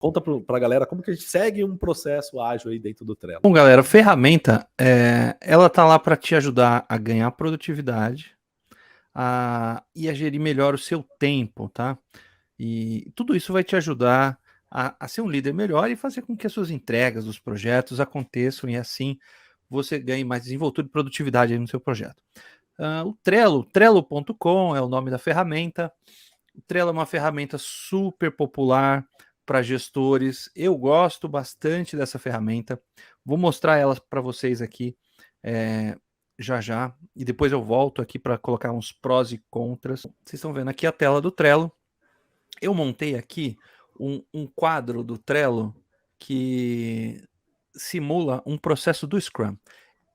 Conta pra galera como que a gente segue um processo ágil aí dentro do Trello. Bom, galera, a ferramenta, ela tá lá para te ajudar a ganhar produtividade, e a gerir melhor o seu tempo, tá? E tudo isso vai te ajudar a ser um líder melhor e fazer com que as suas entregas dos projetos aconteçam e assim você ganhe mais desenvoltura e produtividade aí no seu projeto. O Trello, trello.com é o nome da ferramenta. O Trello é uma ferramenta super popular para gestores. Eu gosto bastante dessa ferramenta. Vou mostrar ela para vocês aqui já já. E depois eu volto aqui para colocar uns prós e contras. Vocês estão vendo aqui a tela do Trello. Eu montei aqui um quadro do Trello que simula um processo do Scrum.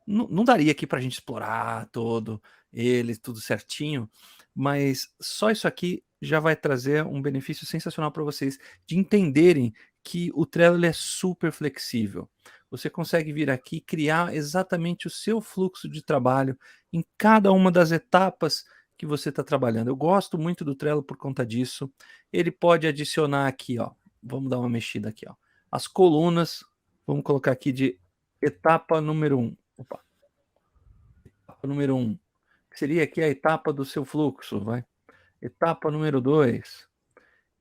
Não daria aqui para a gente explorar todo ele, tudo certinho, mas só isso aqui já vai trazer um benefício sensacional para vocês de entenderem que o Trello ele é super flexível. Você consegue vir aqui e criar exatamente o seu fluxo de trabalho em cada uma das etapas que você está trabalhando. Eu gosto muito do Trello por conta disso. Ele pode adicionar aqui, ó. Vamos dar uma mexida aqui, ó. As colunas, vamos colocar aqui de etapa número 1. Opa. Etapa número 1, que seria aqui a etapa do seu fluxo, vai. Etapa número 2.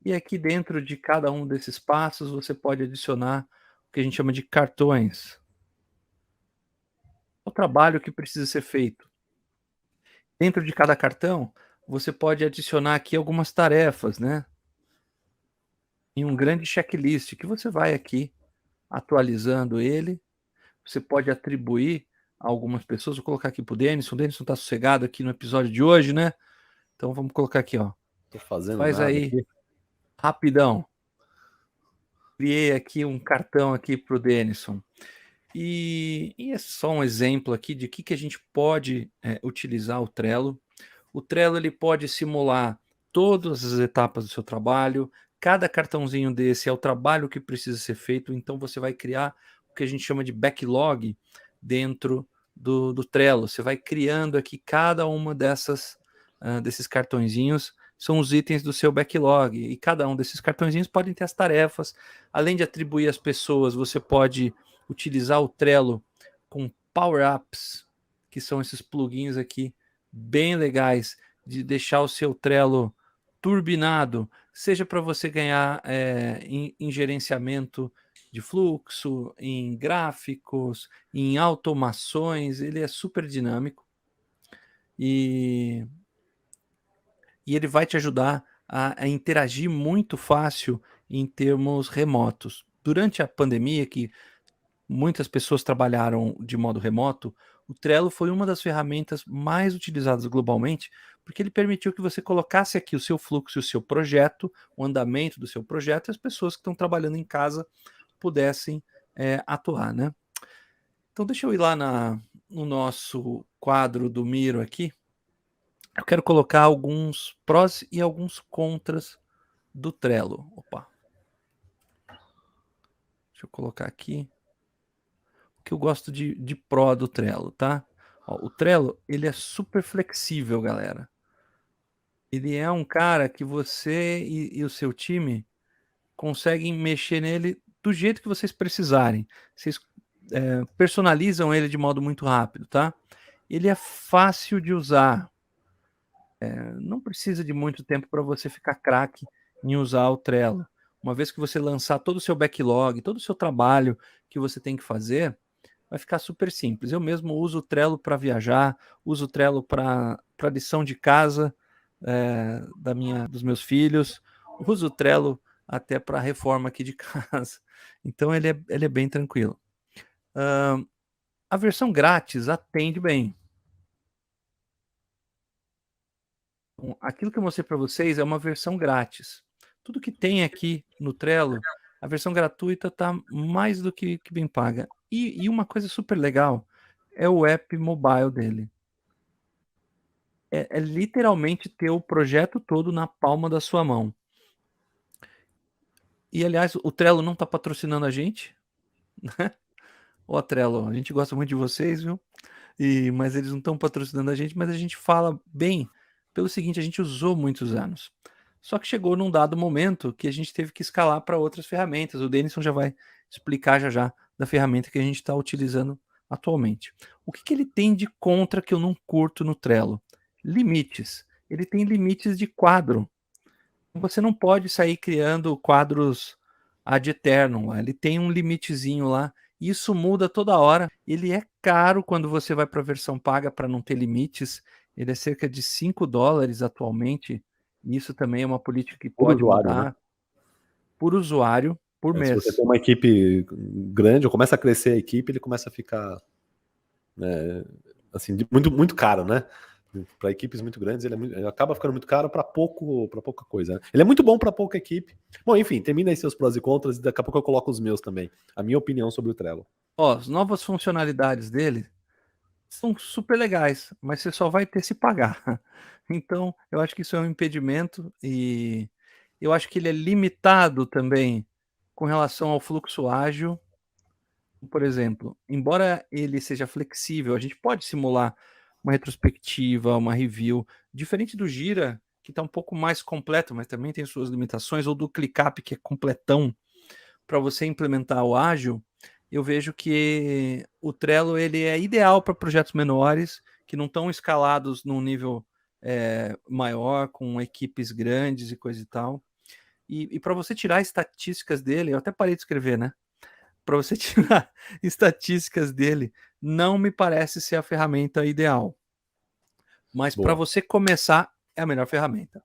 E aqui dentro de cada um desses passos você pode adicionar o que a gente chama de cartões. O trabalho que precisa ser feito. Dentro de cada cartão, você pode adicionar aqui algumas tarefas, né? Em um grande checklist que você vai aqui atualizando ele. Você pode atribuir a algumas pessoas. Vou colocar aqui para o Denison. O Denison está sossegado aqui no episódio de hoje, né? Então vamos colocar aqui, ó. Tô fazendo Faz nada aí, aqui. rapidão. Criei aqui um cartão aqui para o Denison. E é só um exemplo aqui de que a gente pode utilizar o Trello. O Trello ele pode simular todas as etapas do seu trabalho. Cada cartãozinho desse é o trabalho que precisa ser feito. Então você vai criar o que a gente chama de backlog dentro do Trello. Você vai criando aqui cada uma desses cartõezinhos. São os itens do seu backlog. E cada um desses cartõezinhos podem ter as tarefas. Além de atribuir as pessoas, você pode utilizar o Trello com power-ups, que são esses plugins aqui bem legais de deixar o seu Trello turbinado, seja para você ganhar em gerenciamento de fluxo, em gráficos, em automações. Ele é super dinâmico e ele vai te ajudar a interagir muito fácil em termos remotos. Durante a pandemia, que muitas pessoas trabalharam de modo remoto, o Trello foi uma das ferramentas mais utilizadas globalmente, porque ele permitiu que você colocasse aqui o seu fluxo, o seu projeto, o andamento do seu projeto, e as pessoas que estão trabalhando em casa pudessem atuar, né? Então deixa eu ir lá no nosso quadro do Miro aqui. Eu quero colocar alguns prós e alguns contras do Trello. Opa. Deixa eu colocar aqui que eu gosto de pró do Trello, tá? Ó, o Trello, ele é super flexível, galera. Ele é um cara que você e o seu time conseguem mexer nele do jeito que vocês precisarem. Vocês personalizam ele de modo muito rápido, tá? Ele é fácil de usar. Não precisa de muito tempo para você ficar craque em usar o Trello. Uma vez que você lançar todo o seu backlog, todo o seu trabalho que você tem que fazer, vai ficar super simples. Eu mesmo uso o Trello para viajar, uso o Trello para lição de casa dos meus filhos, uso o Trello até para reforma aqui de casa. Então ele é bem tranquilo. A versão grátis atende bem. Aquilo que eu mostrei para vocês é uma versão grátis. Tudo que tem aqui no Trello, a versão gratuita está mais do que bem paga. E uma coisa super legal é o app mobile dele. É literalmente ter o projeto todo na palma da sua mão. E, aliás, o Trello não está patrocinando a gente, né? Ô, Trello, a gente gosta muito de vocês, viu? Mas eles não estão patrocinando a gente, mas a gente fala bem pelo seguinte, a gente usou muitos anos. Só que chegou num dado momento que a gente teve que escalar para outras ferramentas. O Denison já vai explicar já já da ferramenta que a gente está utilizando atualmente. O que ele tem de contra que eu não curto no Trello? Limites. Ele tem limites de quadro. Você não pode sair criando quadros ad eternum. Ele tem um limitezinho lá. Isso muda toda hora. Ele é caro quando você vai para a versão paga para não ter limites. Ele é cerca de $5 atualmente. Isso também é uma política que Por pode usuário, mudar né? por usuário, por Se você mês. tem uma equipe grande, ou começa a crescer a equipe, ele começa a ficar assim, muito, muito caro, né? Para equipes muito grandes, ele acaba ficando muito caro para pouca coisa. Né? Ele é muito bom para pouca equipe. Bom, enfim, termina aí seus prós e contras e daqui a pouco eu coloco os meus também. A minha opinião sobre o Trello. Ó, as novas funcionalidades dele são super legais, mas você só vai ter se pagar. Então, eu acho que isso é um impedimento e eu acho que ele é limitado também com relação ao fluxo ágil. Por exemplo, embora ele seja flexível, a gente pode simular uma retrospectiva, uma review, diferente do Gira, que está um pouco mais completo, mas também tem suas limitações, ou do ClickUp, que é completão, para você implementar o ágil. Eu vejo que o Trello ele é ideal para projetos menores, que não estão escalados num nível maior, com equipes grandes e coisa e tal. E para você tirar estatísticas dele, eu até parei de escrever, né? Para você tirar estatísticas dele, não me parece ser a ferramenta ideal. Mas para você começar, é a melhor ferramenta.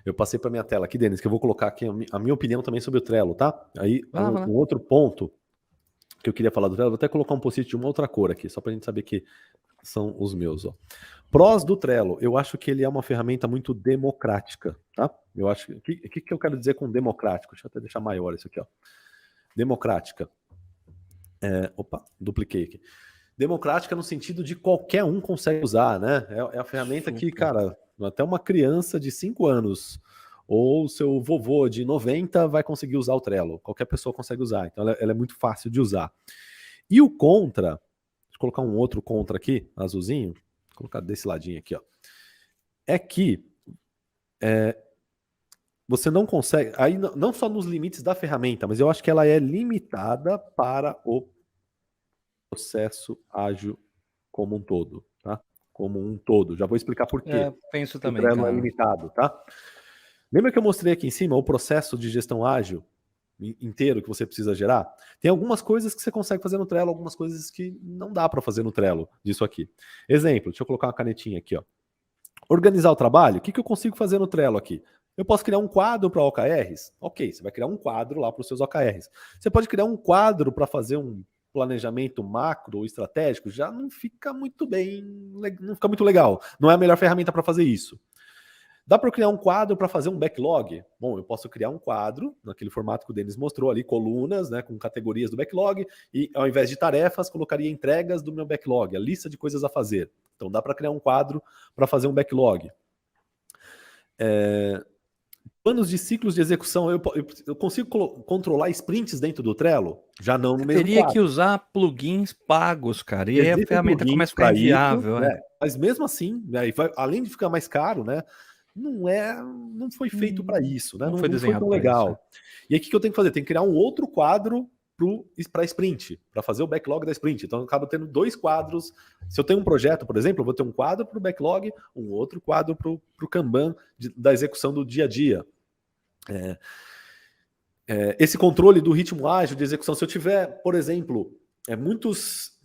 Eu passei para minha tela aqui, Denis, que eu vou colocar aqui a minha opinião também sobre o Trello, tá? Aí, Vai lá, vai lá. um outro ponto que eu queria falar do Trello, vou até colocar um post-it de uma outra cor aqui, só para a gente saber que são os meus, ó. Prós do Trello, eu acho que ele é uma ferramenta muito democrática, tá? Eu acho que o que eu quero dizer com democrático? Deixa eu até deixar maior isso aqui, ó. Democrática. Opa, dupliquei aqui. Democrática no sentido de qualquer um consegue usar, né? É a ferramenta que, cara, até uma criança de 5 anos ou seu vovô de 90 vai conseguir usar o Trello. Qualquer pessoa consegue usar. Então ela é muito fácil de usar. E o contra, deixa eu colocar um outro contra aqui, azulzinho, vou colocar desse ladinho aqui, ó. É que você não consegue, aí não só nos limites da ferramenta, mas eu acho que ela é limitada para o processo ágil como um todo, tá? Como um todo. Já vou explicar por quê. Penso também, o Trello cara. é limitado, tá? Lembra que eu mostrei aqui em cima o processo de gestão ágil inteiro que você precisa gerar? Tem algumas coisas que você consegue fazer no Trello, algumas coisas que não dá para fazer no Trello, disso aqui. Exemplo, deixa eu colocar uma canetinha aqui, ó. Organizar o trabalho, o que eu consigo fazer no Trello aqui? Eu posso criar um quadro para OKRs? Ok, você vai criar um quadro lá para os seus OKRs. Você pode criar um quadro para fazer um planejamento macro ou estratégico, já não fica muito bem, não fica muito legal. Não é a melhor ferramenta para fazer isso. Dá para eu criar um quadro para fazer um backlog? Bom, eu posso criar um quadro, naquele formato que o Denis mostrou ali, colunas, né, com categorias do backlog, e ao invés de tarefas, colocaria entregas do meu backlog, a lista de coisas a fazer. Então dá para criar um quadro para fazer um backlog. Planos de ciclos de execução, eu consigo controlar sprints dentro do Trello? Já não no mesmo Teria quadro. que usar plugins pagos, cara, e aí a Existem ferramenta plugins começa a ficar para isso, inviável. né? Mas mesmo assim, né, além de ficar mais caro, né, não foi feito para isso, né? Não foi Não foi desenhado tão pra isso, legal. E aí o que eu tenho que fazer? Tem que criar um outro quadro para sprint, para fazer o backlog da sprint. Então eu acabo tendo 2 quadros. Se eu tenho um projeto, por exemplo, eu vou ter um quadro para o backlog, um outro quadro para o Kanban da execução do dia a dia. Esse controle do ritmo ágil de execução, se eu tiver, por exemplo, muitos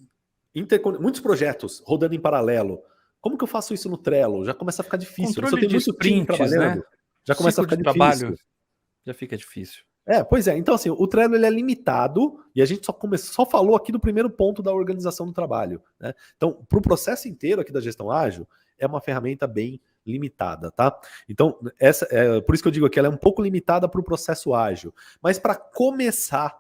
projetos rodando em paralelo, como que eu faço isso no Trello? Já começa a ficar difícil. Controle Se eu tenho de muito time sprints, trabalhando, né? já começa a Ciclo ficar de difícil. trabalho já fica difícil. Pois é. Então, assim, o Trello ele é limitado e a gente só falou aqui do primeiro ponto da organização do trabalho, né? Então, para o processo inteiro aqui da gestão ágil, é uma ferramenta bem limitada, tá? Então, por isso que eu digo que ela é um pouco limitada para o processo ágil. Mas para começar,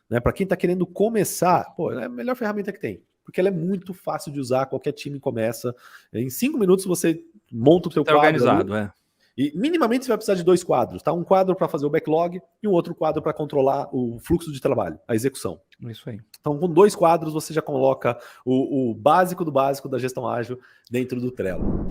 né, para quem está querendo começar, é a melhor ferramenta que tem. Porque ela é muito fácil de usar, qualquer time começa. Em 5 minutos você monta o seu quadro organizado, ali, e minimamente você vai precisar de 2 quadros, tá? Um quadro para fazer o backlog e um outro quadro para controlar o fluxo de trabalho, a execução. Isso aí. Então, com 2 quadros, você já coloca o básico do básico da gestão ágil dentro do Trello.